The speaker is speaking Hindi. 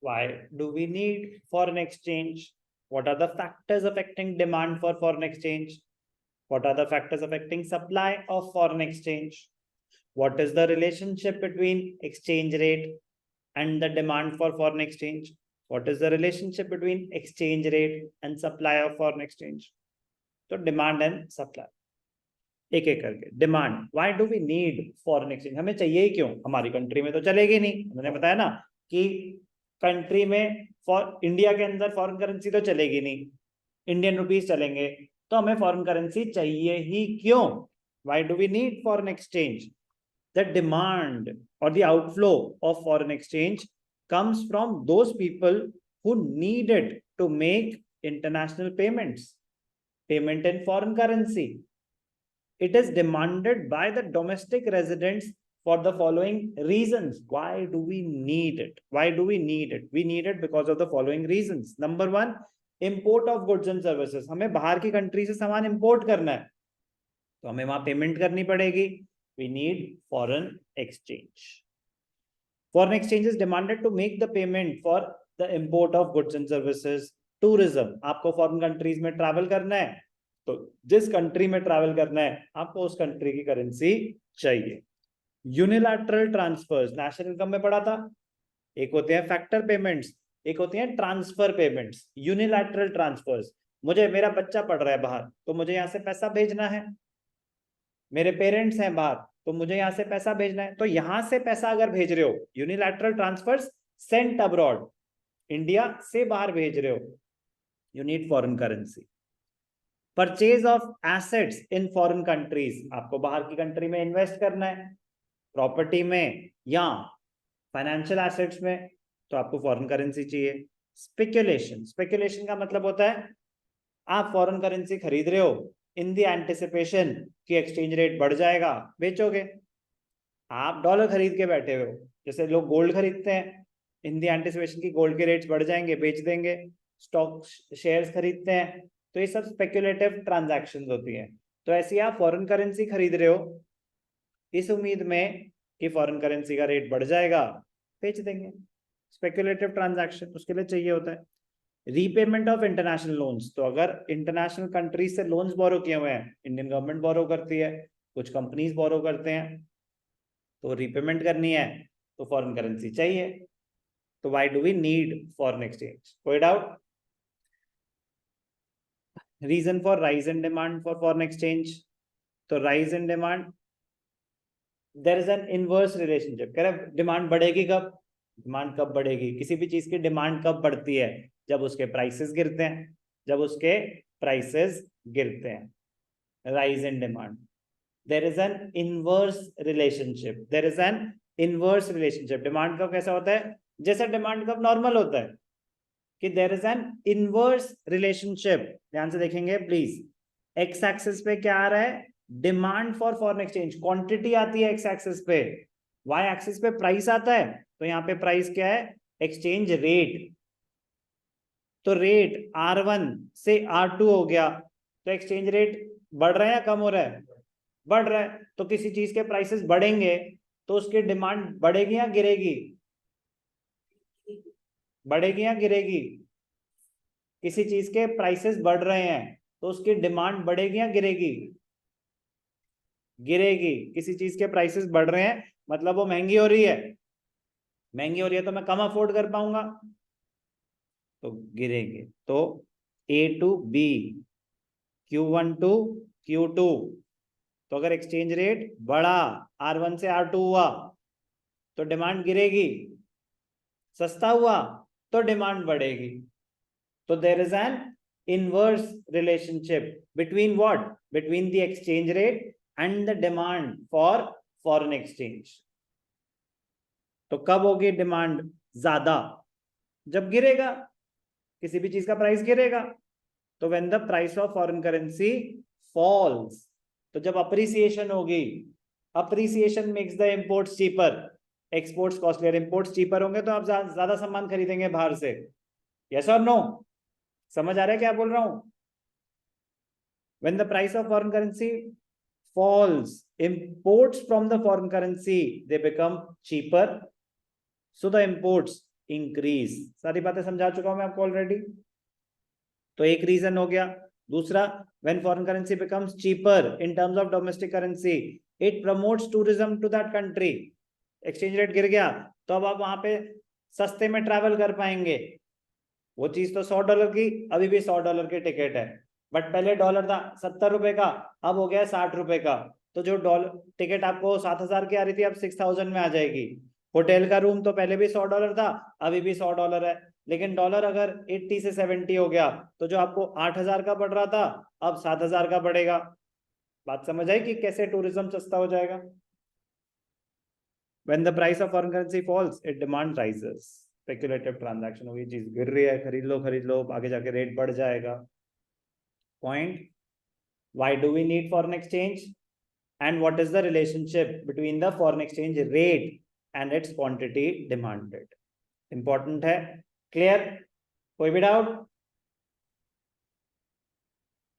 Why do we need foreign exchange? What are the factors affecting demand for foreign exchange? What are the factors affecting supply of foreign exchange? What is the relationship between exchange rate and the demand for foreign exchange? What is the relationship between exchange rate and supply of foreign exchange? So demand and supply. एक एक करके demand, why do we need foreign exchange, हमें चाहिए ही क्यों, हमारी कंट्री में तो चलेगी नहीं, मैंने बताया ना कि कंट्री में फॉर इंडिया के अंदर फॉरेन करेंसी तो चलेगी नहीं, इंडियन रुपीस चलेंगे, तो हमें फॉरेन करेंसी चाहिए ही क्यों, why do we need foreign exchange, the demand और the outflow of foreign exchange comes from those people who need it to make international payments, payment in foreign currency. It is demanded by the domestic residents for the following reasons. Why do we need it? Why do we need it? We need it because of the following reasons. Number one, import of goods and services. हमें बाहर की कंट्री से सामान इंपोर्ट करना है, तो हमें वहां पेमेंट करनी पड़ेगी. We need foreign exchange. Foreign exchange is demanded to make the payment for the import of goods and services. Tourism, आपको फॉरेन कंट्रीज में ट्रैवल करना है, तो जिस कंट्री में ट्रैवल करना है आपको उस कंट्री की करेंसी चाहिए. यूनिलैटरल ट्रांसफर्स, नेशनल इनकम में पढ़ा था, एक होते हैं फैक्टर पेमेंट्स, एक होती हैं ट्रांसफर पेमेंट्स. यूनिलैटरल ट्रांसफर्स, मुझे, मेरा बच्चा पढ़ रहा है बाहर, तो मुझे यहां से पैसा भेजना है, मेरे पेरेंट्स हैं बाहर, तो मुझे यहां से पैसा भेजना है, तो यहां से पैसा अगर भेज रहे हो, unilateral transfers sent abroad, India से बाहर भेज रहे हो, you need foreign currency. Purchase of assets in foreign countries, आपको बाहर की कंट्री में इन्वेस्ट करना है, प्रॉपर्टी में या फाइनेंशियल एसेट्स में, तो आपको फॉरेन करेंसी चाहिए. स्पेकुलेशन, स्पेकुलेशन का मतलब होता है आप फॉरेन करेंसी खरीद रहे हो इन दी एंटिसिपेशन कि एक्सचेंज रेट बढ़ जाएगा, बेचोगे. आप डॉलर खरीद के बैठे हुए हो, जैसे लोग गोल्ड खरीदते हैं इन दी एंटिसिपेशन की गोल्ड के रेट्स बढ़ जाएंगे, बेच देंगे. स्टॉक शेयर्स खरीदते हैं, तो ये सब स्पेकुलेटिव ट्रांजैक्शंस होती हैं. तो ऐसे आप फॉरेन करेंसी खरीद रहे हो इस उम्मीद में कि फॉरेन करेंसी का रेट बढ़ जाएगा, बेच देंगे. स्पेकुलेटिव ट्रांजैक्शन उसके लिए चाहिए होता है. रीपेमेंट ऑफ इंटरनेशनल लोन्स, तो अगर इंटरनेशनल कंट्रीज से लोन्स बोरो किए हुए हैं, इंडियन गवर्नमेंट बोरो करती है, कुछ कंपनीज बोरो करते हैं, तो रीपेमेंट करनी है तो फॉरेन करेंसी चाहिए. तो why do we need foreign exchange? कोई doubt? Reason for rise in demand for foreign exchange, तो rise in demand, there is an inverse relationship. कह रहे डिमांड बढ़ेगी कब, डिमांड कब बढ़ेगी, किसी भी चीज की डिमांड कब बढ़ती है, जब उसके प्राइसेस गिरते हैं, जब उसके प्राइसेस गिरते हैं. Rise in demand, there is an inverse relationship, there is an inverse relationship. Demand कब कैसा होता है, जैसा डिमांड कब नॉर्मल होता है, कि there is an inverse relationship. ध्यान से देखेंगे प्लीज, एक्स एक्सिस पे क्या आ रहा है, demand for foreign exchange, quantity आती है एक्स एक्सिस पे, वाई एक्सिस पे प्राइस आता है, तो यहाँ पे प्राइस क्या है, एक्सचेंज रेट. तो रेट R1 से R2 हो गया, तो एक्सचेंज रेट बढ़ रहा है या कम हो रहा है, बढ़ रहा है. तो किसी चीज के प्राइसेस बढ़ेंगे तो उसकी डिमांड बढ़ेगी या गिरेगी, बढ़ेगी या गिरेगी. किसी चीज के प्राइसेस बढ़ रहे हैं तो उसकी डिमांड बढ़ेगी या गिरेगी, गिरेगी. किसी चीज के प्राइसेस बढ़ रहे हैं मतलब वो महंगी हो रही है, महंगी हो रही है तो मैं कम अफोर्ड कर पाऊंगा, तो गिरेंगे. तो A to B, Q1 to Q2, तो अगर एक्सचेंज रेट बढ़ा, R1 से R2 हुआ तो डिमांड गिरेगी, सस्ता हुआ तो डिमांड बढ़ेगी. तो there is an inverse relationship between what, between the exchange rate and the demand for foreign exchange. तो कब होगी डिमांड ज्यादा, जब गिरेगा, किसी भी चीज का प्राइस गिरेगा. तो when the price of foreign currency falls, तो जब अप्रिसिएशन होगी, appreciation makes the imports cheaper, exports costlier, imports cheaper होंगे तो आप ज्यादा सामान खरीदेंगे बाहर से. यस और नो, समझ आ रहा है क्या बोल रहा हूं? When the price of foreign currency falls, imports from the foreign currency they become cheaper, so the imports increase. सारी बातें समझा चुका हूं मैं आपको ऑलरेडी। तो एक रीजन हो गया। दूसरा, when foreign currency becomes cheaper in terms of domestic currency, it promotes tourism to that country. Exchange rate गिर गया तो अब आप वहां पे सस्ते में ट्रैवल कर पाएंगे। वो चीज तो $100 की, अभी भी $100 की टिकट है, बट पहले डॉलर था 70 रुपए का, अब हो गया 60 रुपए का। तो जो डॉलर टिकट आपको 7,000 की आ रही थी, अब 6,000 में आ जाएगी। होटल का रूम तो पहले भी $100 था, अभी भी $100 है। लेकिन डॉलर अगर 80 से 70 हो गया, तो जो आपको 8,000 का पड़ रहा था, अब 7,000 का पड़ेगा। बात समझ आई कि कैसे टूरिज्म सस्ता हो जाएगा। When the price of foreign currency falls, it demand rises. Speculative transaction हो, ये चीज गिर रही है, खरीद लो, आगे जाके रेट बढ़ जाएगा। Point, why do we need foreign exchange? And what is the relationship between the foreign exchange rate and its quantity demanded? Important है, clear? कोई भी डाउट?